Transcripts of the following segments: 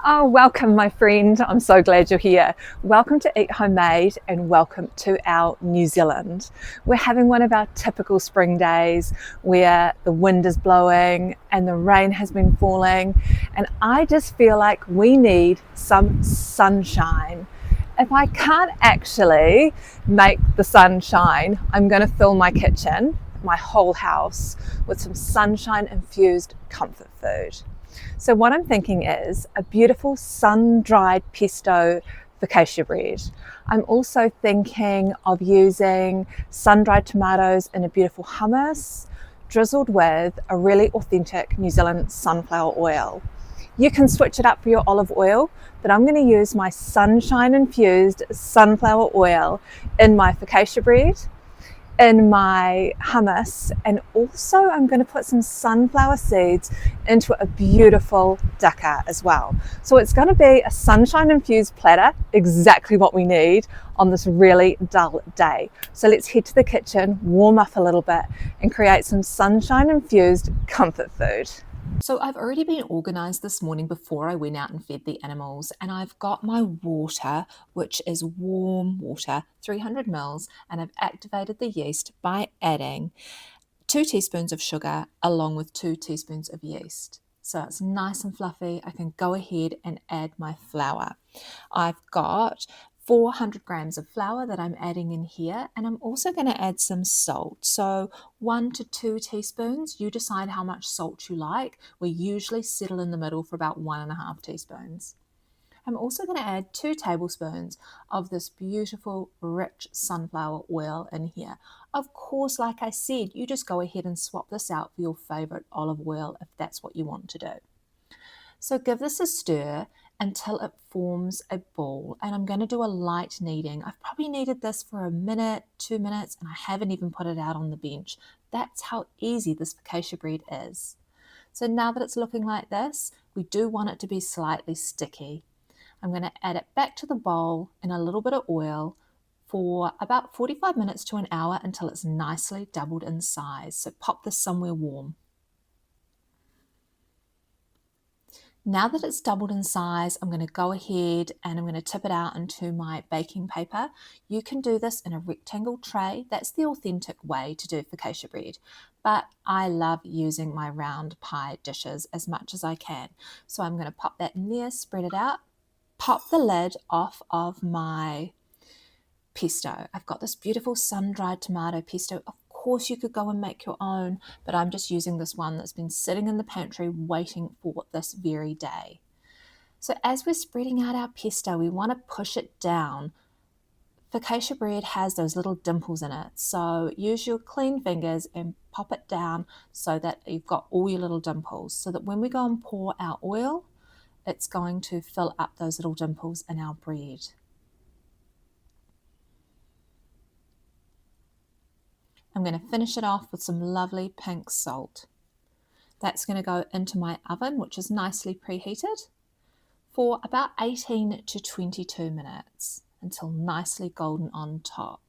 Oh, welcome, my friend. I'm so glad you're here. Welcome to Eat Homemade and welcome to our New Zealand. We're having one of our typical spring days where the wind is blowing and the rain has been falling, and I just feel like we need some sunshine. If I can't actually make the sun shine, I'm going to fill my kitchen, my whole house, with some sunshine infused comfort food. So what I'm thinking is a beautiful sun-dried pesto focaccia bread. I'm also thinking of using sun-dried tomatoes in a beautiful hummus, drizzled with a really authentic New Zealand sunflower oil. You can switch it up for your olive oil, but I'm going to use my sunshine-infused sunflower oil in my focaccia bread, in my hummus, and also I'm going to put some sunflower seeds into a beautiful dukkah as well. So it's going to be a sunshine infused platter, exactly what we need on this really dull day. So let's head to the kitchen, warm up a little bit, and create some sunshine infused comfort food. So I've already been organised this morning before I went out and fed the animals, and I've got my water, which is warm water, 300 mils, and I've activated the yeast by adding 2 teaspoons of sugar along with 2 teaspoons of yeast. So it's nice and fluffy. I can go ahead and add my flour. I've got 400 grams of flour that I'm adding in here, and I'm also going to add some salt. So 1 to 2 teaspoons, you decide how much salt you like. We usually settle in the middle for about 1.5 teaspoons. I'm also going to add 2 tablespoons of this beautiful, rich sunflower oil in here. Of course, like I said, you just go ahead and swap this out for your favorite olive oil if that's what you want to do. So give this a stir until it forms a ball, and I'm going to do a light kneading. I've probably kneaded this for a minute, 2 minutes, and I haven't even put it out on the bench. That's how easy this focaccia bread is. So now that it's looking like this, we do want it to be slightly sticky. I'm going to add it back to the bowl in a little bit of oil for about 45 minutes to an hour until it's nicely doubled in size. So pop this somewhere warm. Now that it's doubled in size, I'm going to go ahead and I'm going to tip it out into my baking paper. You can do this in a rectangle tray. That's the authentic way to do focaccia bread. But I love using my round pie dishes as much as I can. So I'm going to pop that in there, spread it out, pop the lid off of my pesto. I've got this beautiful sun-dried tomato pesto. Of course you could go and make your own, but I'm just using this one that's been sitting in the pantry waiting for this very day. So as we're spreading out our pesto, we want to push it down. Focaccia bread has those little dimples in it, so use your clean fingers and pop it down so that you've got all your little dimples, so that when we go and pour our oil, it's going to fill up those little dimples in our bread. I'm going to finish it off with some lovely pink salt. That's going to go into my oven, which is nicely preheated, for about 18 to 22 minutes until nicely golden on top.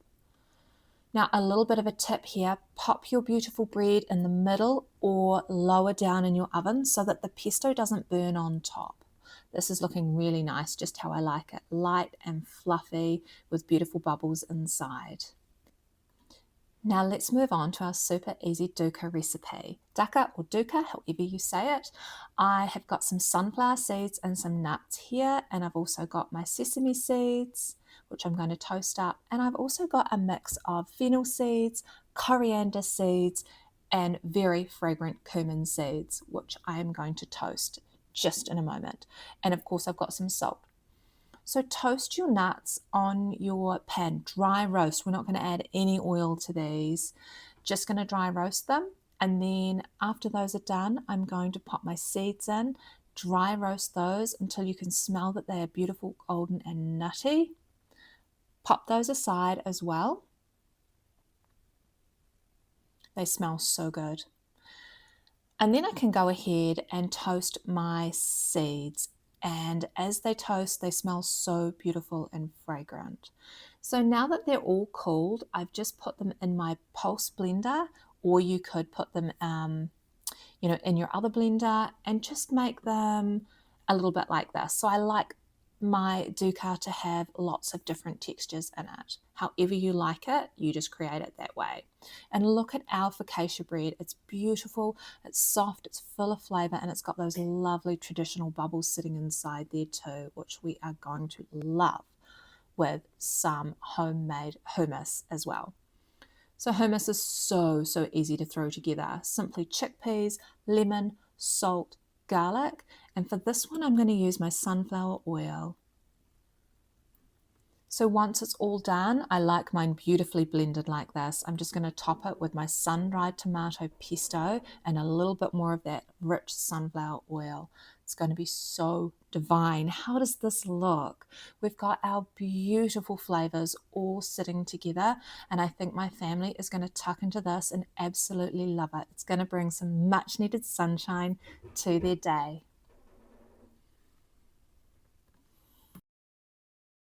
Now, a little bit of a tip here, pop your beautiful bread in the middle or lower down in your oven so that the pesto doesn't burn on top. This is looking really nice, just how I like it, light and fluffy with beautiful bubbles inside. Now let's move on to our super easy dukkah recipe. Dukkah or dukkah, however you say it. I have got some sunflower seeds and some nuts here, and I've also got my sesame seeds, which I'm going to toast up, and I've also got a mix of fennel seeds, coriander seeds, and very fragrant cumin seeds, which I am going to toast just in a moment. And of course I've got some salt. So toast your nuts on your pan, dry roast. We're not going to add any oil to these, just going to dry roast them. And then after those are done, I'm going to pop my seeds in, dry roast those until you can smell that they are beautiful, golden and nutty. Pop those aside as well. They smell so good. And then I can go ahead and toast my seeds. And as they toast, they smell so beautiful and fragrant. So now that they're all cooled, I've just put them in my pulse blender, or you could put them in your other blender and just make them a little bit like this. So I like my dukkah to have lots of different textures in it. However you like it, you just create it that way. And look at our focaccia bread. It's beautiful, it's soft, it's full of flavour, and it's got those lovely traditional bubbles sitting inside there too, which we are going to love with some homemade hummus as well. So hummus is so easy to throw together. Simply chickpeas, lemon, salt, garlic, and for this one I'm going to use my sunflower oil. So once it's all done, I like mine beautifully blended like this. I'm just going to top it with my sun-dried tomato pesto and a little bit more of that rich sunflower oil. It's going to be so divine. How does this look? We've got our beautiful flavors all sitting together, and I think my family is going to tuck into this and absolutely love it. It's going to bring some much needed sunshine to their day.